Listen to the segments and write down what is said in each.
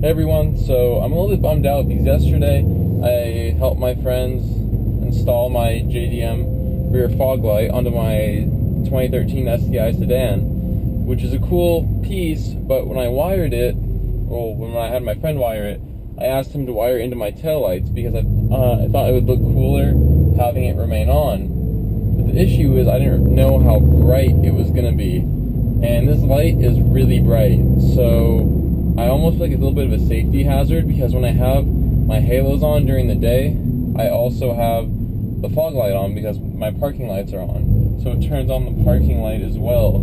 Hey everyone, so I'm a little bit bummed out because yesterday I helped my friends install my JDM rear fog light onto my 2013 STI sedan, which is a cool piece, but when I wired it, well, when I had my friend wire it, I asked him to wire it into my taillights because I thought it would look cooler having it remain on. But the issue is I didn't know how bright it was going to be, and this light is really bright, so I almost feel like it's a little bit of a safety hazard because when I have my halos on during the day, I also have the fog light on because my parking lights are on. So it turns on the parking light as well.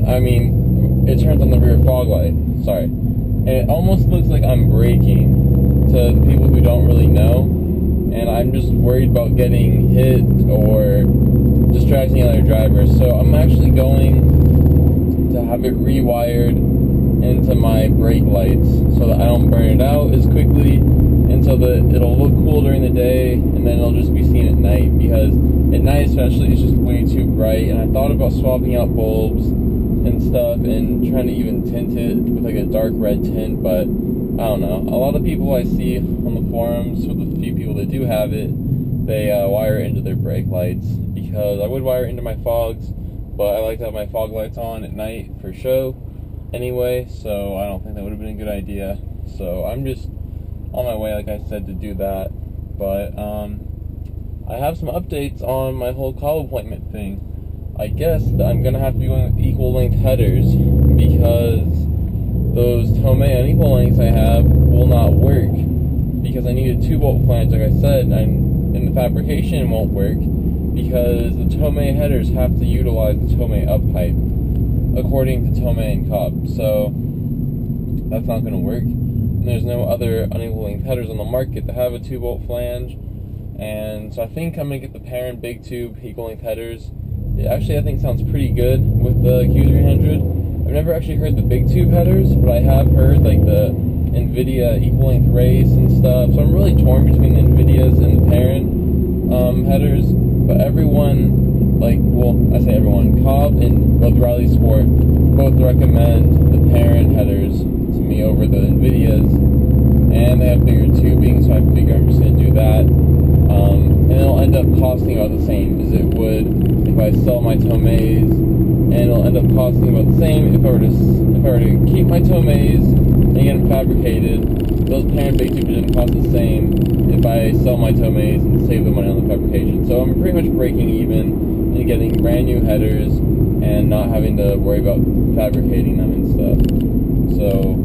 I mean, it turns on the rear fog light, sorry. And it almost looks like I'm braking to people who don't really know. And I'm just worried about getting hit or distracting other drivers. So I'm actually going to have it rewired into my brake lights so that I don't burn it out as quickly, and so that it'll look cool during the day and then it'll just be seen at night, because at night especially it's just way too bright. And I thought about swapping out bulbs and stuff and trying to even tint it with like a dark red tint, but I don't know. A lot of people I see on the forums, for the few people that do have it, they wire it into their brake lights, because I would wire it into my fogs, but I like to have my fog lights on at night for show anyway, so I don't think that would have been a good idea. So I'm just on my way, like I said, to do that. But I have some updates on my whole call appointment thing. I guess that I'm gonna have to be going with equal length headers because those Tomei unequal lengths I have will not work, because I need a 2-bolt flange, like I said, and the fabrication won't work because the Tomei headers have to utilize the Tomei up pipe according to Tomei and Cobb, so that's not going to work. And there's no other unequal length headers on the market that have a 2-bolt flange, and so I think I'm going to get the Perrin big tube equal length headers. It actually, I think, sounds pretty good with the Q300. I've never actually heard the big tube headers, but I have heard like the NVIDIA equal length race and stuff, so I'm really torn between the NVIDIAs and the Perrin headers. But everyone, like, well, I say everyone, Cobb and Rally Sport both recommend the Perrin headers to me over the NVIDIAs, and they have bigger tubing, so I figure I'm just going to do that. And it'll end up costing about the same as it would if I sell my Tomeis, and it'll end up costing about the same if I were to keep my Tomeis and get them fabricated. Those Perrin big tubes didn't cost the same if I sell my Tomeis and save the money on the fabrication. So I'm pretty much breaking even and getting brand new headers and not having to worry about fabricating them and stuff. So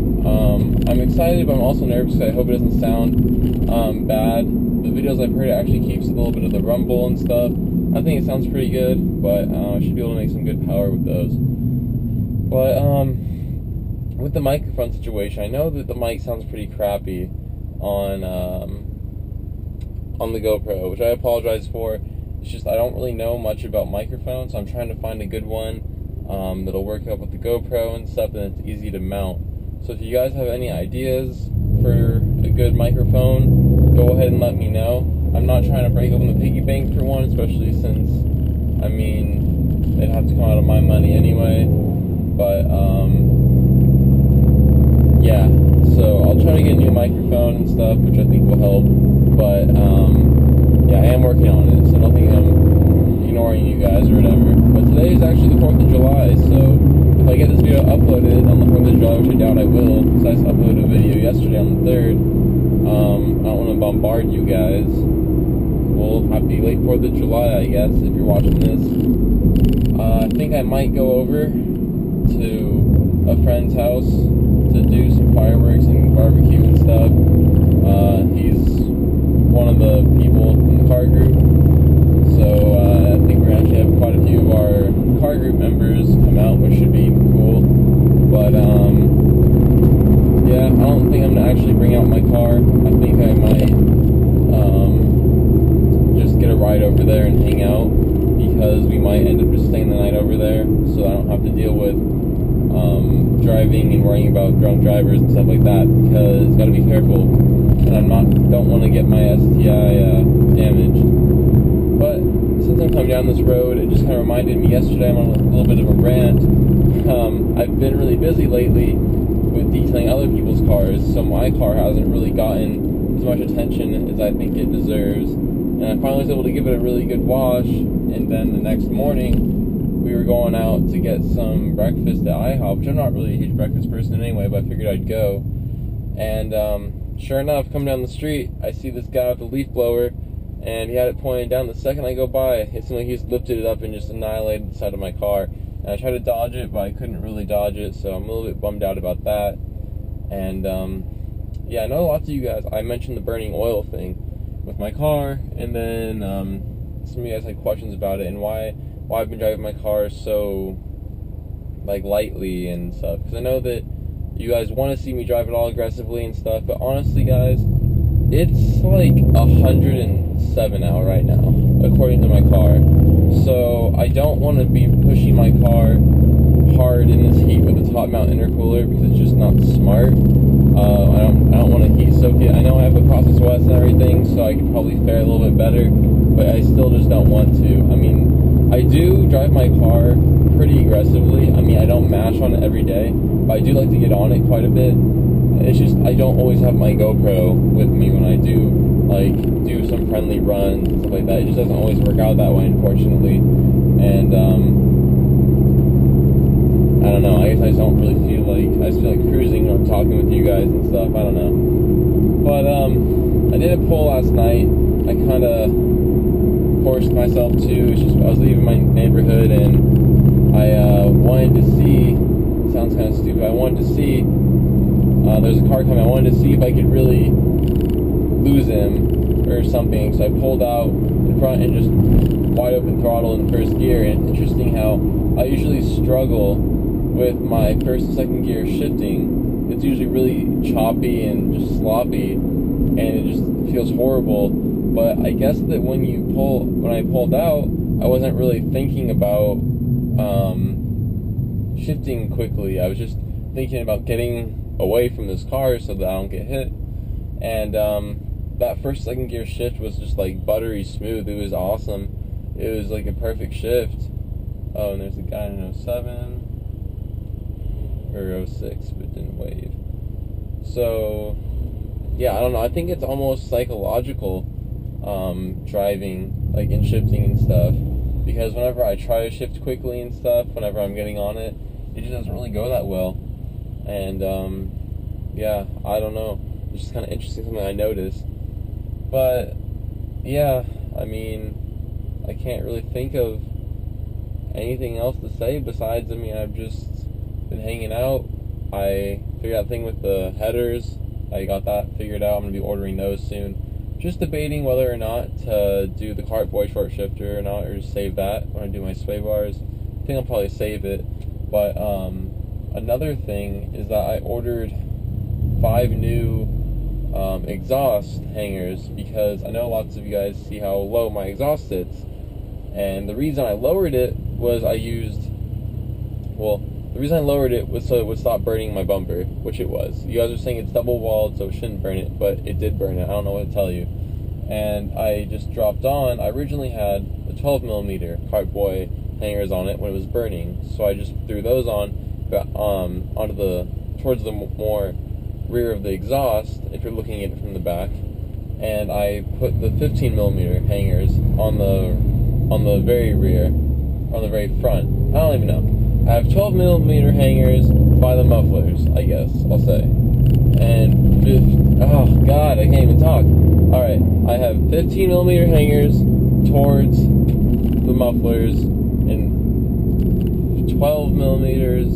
I'm excited, but I'm also nervous because I hope it doesn't sound bad. The videos I've heard, it actually keeps a little bit of the rumble and stuff. I think it sounds pretty good, but I should be able to make some good power with those. But with the microphone situation, I know that the mic sounds pretty crappy on the GoPro, which I apologize for. It's just I don't really know much about microphones, so I'm trying to find a good one that'll work out with the GoPro and stuff, and it's easy to mount. So if you guys have any ideas for a good microphone, go ahead and let me know. I'm not trying to break open the piggy bank for one, especially since, I mean, they'd have to come out of my money anyway. But yeah, so I'll try to get a new microphone and stuff, which I think will help. But yeah, I am working on it, so I don't think I'm ignoring you guys or whatever. But today is actually the 4th of July, so if I get this video uploaded on the 4th of July, which I doubt I will, because I uploaded a video yesterday on the 3rd, I don't want to bombard you guys. Well, happy late 4th of July, I guess, if you're watching this. I think I might go over to a friend's house to do some fireworks and barbecue and stuff. He's one of the people in the car group, so I think we're going to actually have quite a few of our car group members come out, which should be cool. But yeah, I don't think I'm going to actually bring out my car. I think I might just get a ride over there and hang out, because we might end up just staying the night over there, so I don't have to deal with driving and worrying about drunk drivers and stuff like that, because gotta be careful, and don't want to get my STI damaged. But since I'm coming down this road, it just kind of reminded me yesterday I'm on a little bit of a rant. I've been really busy lately, with detailing other people's cars, so my car hasn't really gotten as much attention as I think it deserves. And I finally was able to give it a really good wash, and then the next morning we were going out to get some breakfast at IHOP, which I'm not really a huge breakfast person anyway, but I figured I'd go. And sure enough, coming down the street, I see this guy with a leaf blower, and he had it pointed down. The second I go by, it seemed like he just lifted it up and just annihilated the side of my car. And I tried to dodge it, but I couldn't really dodge it, so I'm a little bit bummed out about that. And yeah, I know lots of you guys, I mentioned the burning oil thing with my car, and then some of you guys had questions about it and why I've been driving my car so like lightly and stuff, because I know that you guys want to see me drive it all aggressively and stuff, but honestly guys, it's like 107 out right now according to my car, so I don't want to be pushing my car hard in this heat with a top mount intercooler, because it's just not smart. I don't want to heat soak it. I know I have the process west and everything, so I could probably fare a little bit better, but I still just don't want to. I mean, I do drive my car pretty aggressively. I mean, I don't mash on it every day, but I do like to get on it quite a bit. It's just I don't always have my GoPro with me when I do some friendly runs and stuff like that. It just doesn't always work out that way, unfortunately. And I don't know, I guess I just don't really feel like, I just feel like cruising when I'm talking with you guys and stuff, I don't know. But I did a poll last night. I kind of forced myself to. It's just I was leaving my neighborhood, and I wanted to see, it sounds kind of stupid, I wanted to see, there's a car coming, I wanted to see if I could really lose him or something, so I pulled out in front and just wide open throttle in first gear. And it's interesting how I usually struggle with my first and second gear shifting. It's usually really choppy and just sloppy, and it just feels horrible. But I guess that when I pulled out, I wasn't really thinking about shifting quickly. I was just thinking about getting away from this car so that I don't get hit. And that first second gear shift was just like buttery smooth. It was awesome. It was like a perfect shift. Oh, and there's a guy in 07 or 06, but didn't wave. So yeah, I don't know, I think it's almost psychological driving, like in shifting and stuff, because whenever I try to shift quickly and stuff, whenever I'm getting on it, it just doesn't really go that well. And yeah, I don't know, it's just kind of interesting, something I noticed. But yeah, I mean, I can't really think of anything else to say besides, I mean, I've just been hanging out. I figured out the thing with the headers. I got that figured out. I'm going to be ordering those soon. Just debating whether or not to do the Cartboy short shifter or not, or just save that when I do my sway bars. I think I'll probably save it. But another thing is that I ordered 5 new exhaust hangers, because I know lots of you guys see how low my exhaust sits. And the reason I lowered it was the reason I lowered it was so it would stop burning my bumper, which it was. You guys are saying it's double walled, so it shouldn't burn it, but it did burn it. I don't know what to tell you. And I just dropped on. I originally had the 12mm Cartboy hangers on it when it was burning, so I just threw those on towards the more rear of the exhaust, if you're looking at it from the back. And I put the 15mm hangers on the very rear, on the very front. I don't even know. I have 12mm hangers by the mufflers, I guess I'll say. And oh god, I can't even talk. Alright, I have 15mm hangers towards the mufflers and 12mm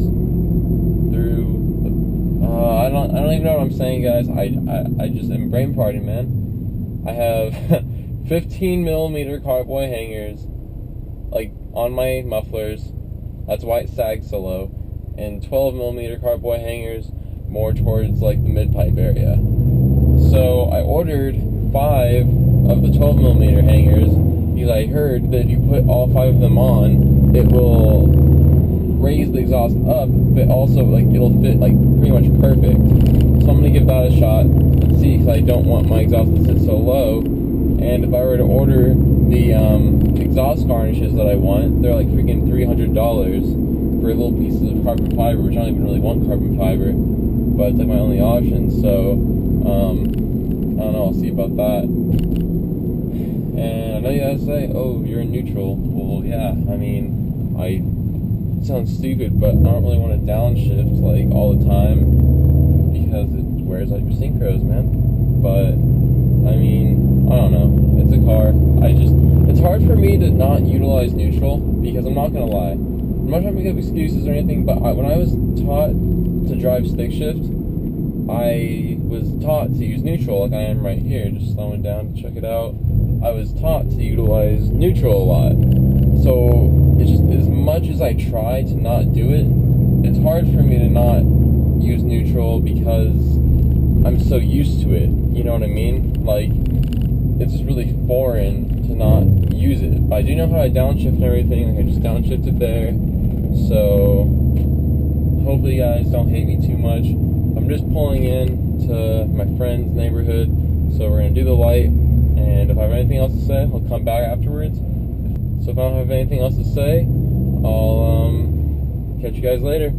through I don't even know what I'm saying, guys. I just am brain party, man. I have 15mm Cartboy hangers like on my mufflers. That's why it sags so low. And 12mm Cartboy hangers more towards like the mid-pipe area. So I ordered 5 of the 12mm hangers because I heard that if you put all 5 of them on, it will raise the exhaust up, but also like it'll fit like pretty much perfect. So I'm gonna give that a shot and see, because I don't want my exhaust to sit so low. And if I were to order the exhaust garnishes that I want, they're like freaking $300 for little pieces of carbon fiber, which I don't even really want carbon fiber. but it's like my only option. So I don't know, I'll see about that. And I know you guys say, oh, you're in neutral. Well, yeah, I mean, it sounds stupid, but I don't really want to downshift like all the time because it wears out your synchros, man. But I mean, I don't know, it's a car. It's hard for me to not utilize neutral because I'm not gonna lie, I'm not trying to make up excuses or anything, but when I was taught to drive stick shift, I was taught to use neutral like I am right here, just slowing down to check it out. I was taught to utilize neutral a lot. So it's just, as much as I try to not do it, it's hard for me to not use neutral because I'm so used to it, you know what I mean? Like, it's just really foreign to not use it. But I do know how to downshift and everything, like I just downshifted there. So hopefully you guys don't hate me too much. I'm just pulling in to my friend's neighborhood, so we're gonna do the light, and if I have anything else to say, I'll come back afterwards. So if I don't have anything else to say, I'll catch you guys later.